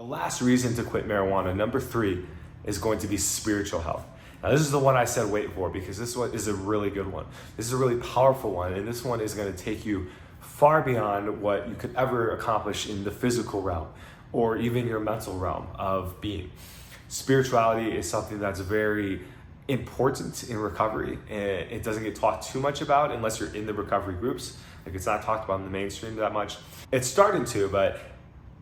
last reason to quit marijuana, number 3, is going to be spiritual health. Now, this is the one I said wait for, because this one is a really good one. This is a really powerful one, and this one is going to take you far beyond what you could ever accomplish in the physical realm or even your mental realm of being. Spirituality is something that's very important in recovery, and it doesn't get talked too much about unless you're in the recovery groups. Like, it's not talked about in the mainstream that much. It's starting to, but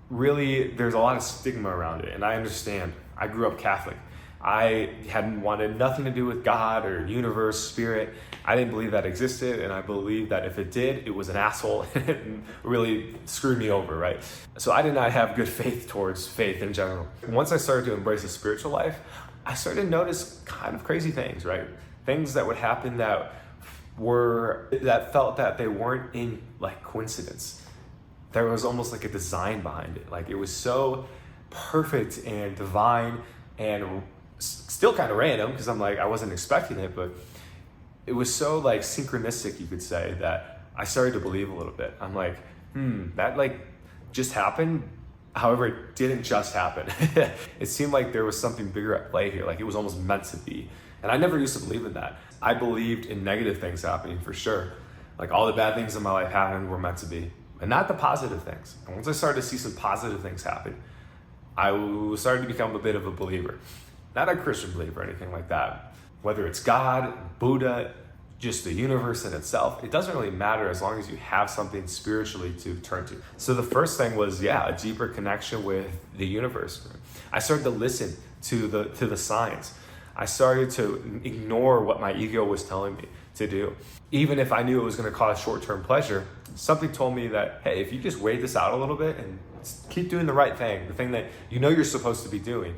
really there's a lot of stigma around it, and I understand. I grew up Catholic. I hadn't wanted nothing to do with God or universe, spirit. I didn't believe that existed, and I believed that if it did, it was an asshole and it really screwed me over, right? So I did not have good faith towards faith in general. Once I started to embrace a spiritual life, I started to notice kind of crazy things, right? Things that would happen that felt that they weren't in like coincidence. There was almost like a design behind it. Like, it was so perfect and divine and still kind of random, because I wasn't expecting it, but it was so like synchronistic, you could say, that I started to believe a little bit. I'm like, that like just happened. However, it didn't just happen. It seemed like there was something bigger at play here. Like, it was almost meant to be. And I never used to believe in that. I believed in negative things happening for sure. Like, all the bad things in my life happened were meant to be, and not the positive things. And once I started to see some positive things happen, I started to become a bit of a believer. Not a Christian believer or anything like that. Whether it's God, Buddha, just the universe in itself, it doesn't really matter as long as you have something spiritually to turn to. So the first thing was, a deeper connection with the universe. I started to listen to the signs. I started to ignore what my ego was telling me to do. Even if I knew it was going to cause short-term pleasure, something told me that, hey, if you just wait this out a little bit and keep doing the right thing, the thing that you know you're supposed to be doing,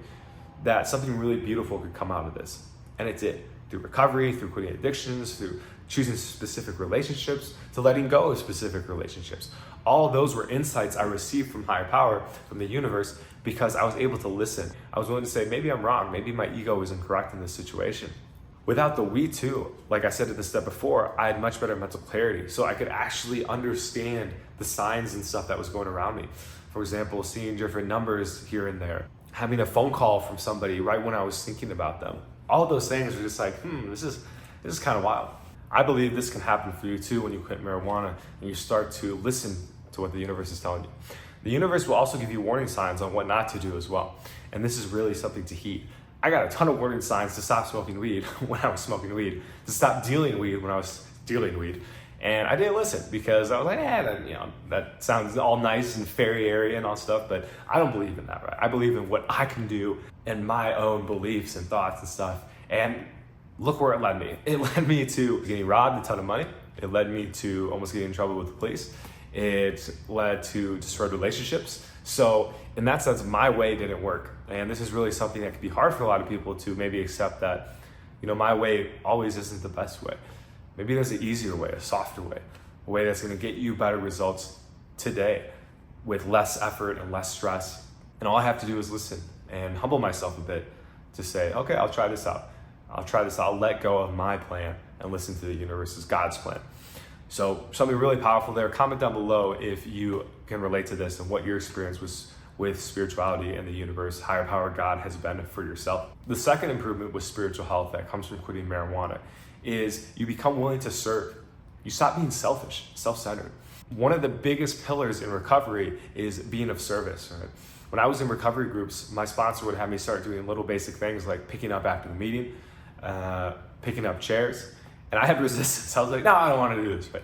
that something really beautiful could come out of this. And it did. Through recovery, through quitting addictions, through choosing specific relationships, to letting go of specific relationships. All of those were insights I received from higher power, from the universe, because I was able to listen. I was willing to say, maybe I'm wrong, maybe my ego is incorrect in this situation. Without the we too, like I said in the step before, I had much better mental clarity, so I could actually understand the signs and stuff that was going around me. For example, seeing different numbers here and there, having a phone call from somebody right when I was thinking about them. All of those things are just like, this is kind of wild. I believe this can happen for you too when you quit marijuana and you start to listen to what the universe is telling you. The universe will also give you warning signs on what not to do as well. And this is really something to heed. I got a ton of warning signs to stop smoking weed when I was smoking weed, to stop dealing weed when I was dealing weed. And I didn't listen because I was like, that sounds all nice and fairy area and all stuff, but I don't believe in that, right? I believe in what I can do and my own beliefs and thoughts and stuff. And look where it led me. It led me to getting robbed a ton of money. It led me to almost getting in trouble with the police. It led to destroyed relationships. So in that sense, my way didn't work. And this is really something that can be hard for a lot of people to maybe accept that, my way always isn't the best way. Maybe there's an easier way, a softer way, a way that's going to get you better results today with less effort and less stress. And all I have to do is listen and humble myself a bit to say, okay, I'll try this out. I'll let go of my plan and listen to the universe's, God's plan. So something really powerful there. Comment down below if you can relate to this and what your experience was with spirituality and the universe, higher power, God has been for yourself. The second improvement with spiritual health that comes from quitting marijuana is you become willing to serve. You stop being selfish, self-centered. One of the biggest pillars in recovery is being of service, right? When I was in recovery groups, my sponsor would have me start doing little basic things like picking up after the meeting, picking up chairs, and I had resistance. I was like, no, I don't want to do this. But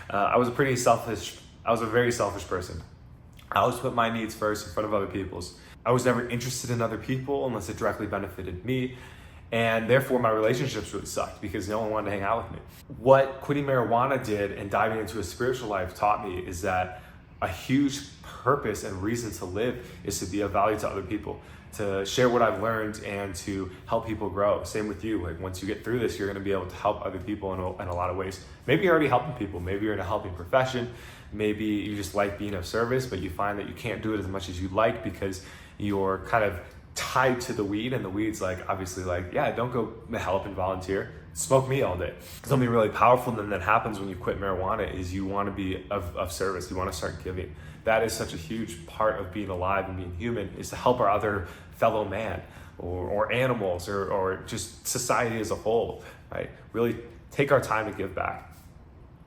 I was a very selfish person. I always put my needs first in front of other people's. I was never interested in other people unless it directly benefited me. And therefore my relationships really sucked because no one wanted to hang out with me. What quitting marijuana did and diving into a spiritual life taught me is that a huge purpose and reason to live is to be of value to other people, to share what I've learned and to help people grow. Same with you. Like, once you get through this, you're going to be able to help other people in a lot of ways. Maybe you're already helping people. Maybe you're in a helping profession. Maybe you just like being of service, but you find that you can't do it as much as you'd like because you're kind of tied to the weed, and the weed's like, obviously like, yeah, don't go help and volunteer. Smoke me all day. Something really powerful then that happens when you quit marijuana is you want to be of service. You want to start giving. That is such a huge part of being alive and being human, is to help our other fellow man or animals or just society as a whole, right? Really take our time to give back.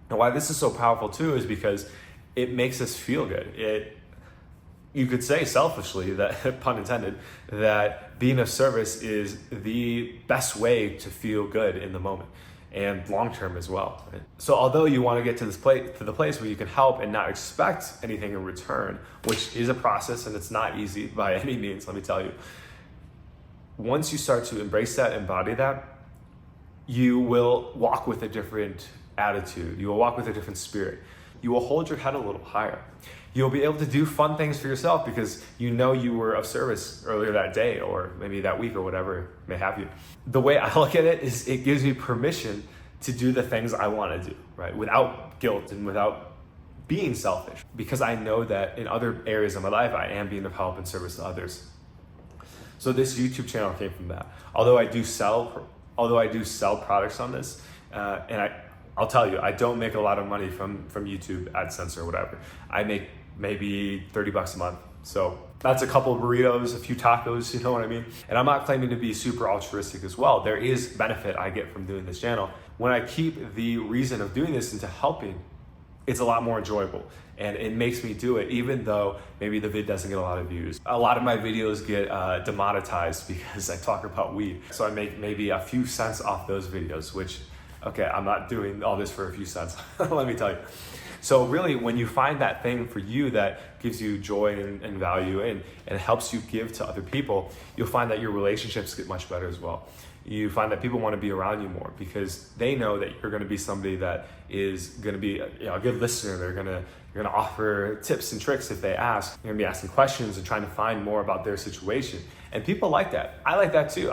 And why this is so powerful too is because it makes us feel good. You could say selfishly, that pun intended, that being of service is the best way to feel good in the moment and long term as well. Right? So although you want to get to the place where you can help and not expect anything in return, which is a process and it's not easy by any means, let me tell you, once you start to embrace that, embody that, you will walk with a different attitude. You will walk with a different spirit. You will hold your head a little higher. You'll be able to do fun things for yourself because you know you were of service earlier that day or maybe that week or whatever may have you. The way I look at it is it gives me permission to do the things I want to do, right? Without guilt and without being selfish, because I know that in other areas of my life, I am being of help and service to others. So this YouTube channel came from that. Although I do sell products on this, and I'll tell you, I don't make a lot of money from YouTube AdSense or whatever. I make maybe $30 a month. So that's a couple of burritos, a few tacos, you know what I mean? And I'm not claiming to be super altruistic as well. There is benefit I get from doing this channel. When I keep the reason of doing this into helping, it's a lot more enjoyable. And it makes me do it even though maybe the vid doesn't get a lot of views. A lot of my videos get demonetized because I talk about weed. So I make maybe a few cents off those videos, which, okay, I'm not doing all this for a few cents, let me tell you. So really, when you find that thing for you that gives you joy and value and helps you give to other people, you'll find that your relationships get much better as well. You find that people want to be around you more because they know that you're going to be somebody that is going to be a good listener. You're going to offer tips and tricks if they ask. You're going to be asking questions and trying to find more about their situation. And people like that. I like that too.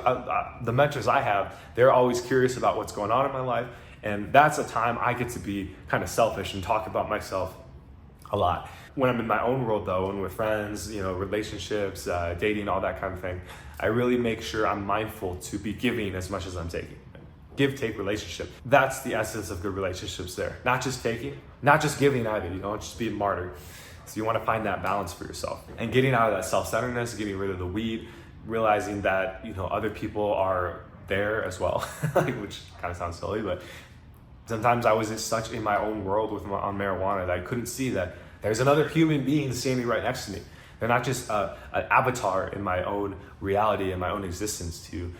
The mentors I have, they're always curious about what's going on in my life. And that's a time I get to be kind of selfish and talk about myself a lot. When I'm in my own world though, and with friends, relationships, dating, all that kind of thing, I really make sure I'm mindful to be giving as much as I'm taking. Give, take relationship. That's the essence of good relationships there. Not just taking, not just giving either. You don't just be a martyr. So you want to find that balance for yourself. And getting out of that self-centeredness, getting rid of the weed, realizing that, other people are there as well, which kind of sounds silly, but sometimes I was such in my own world on marijuana that I couldn't see that there's another human being standing right next to me. They're not just an avatar in my own reality and my own existence to,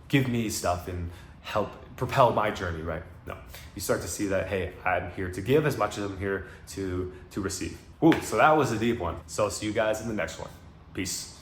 give me stuff and help propel my journey, right? No, you start to see that, hey, I'm here to give as much as I'm here to receive. Ooh, so that was a deep one. So I'll see you guys in the next one. Peace.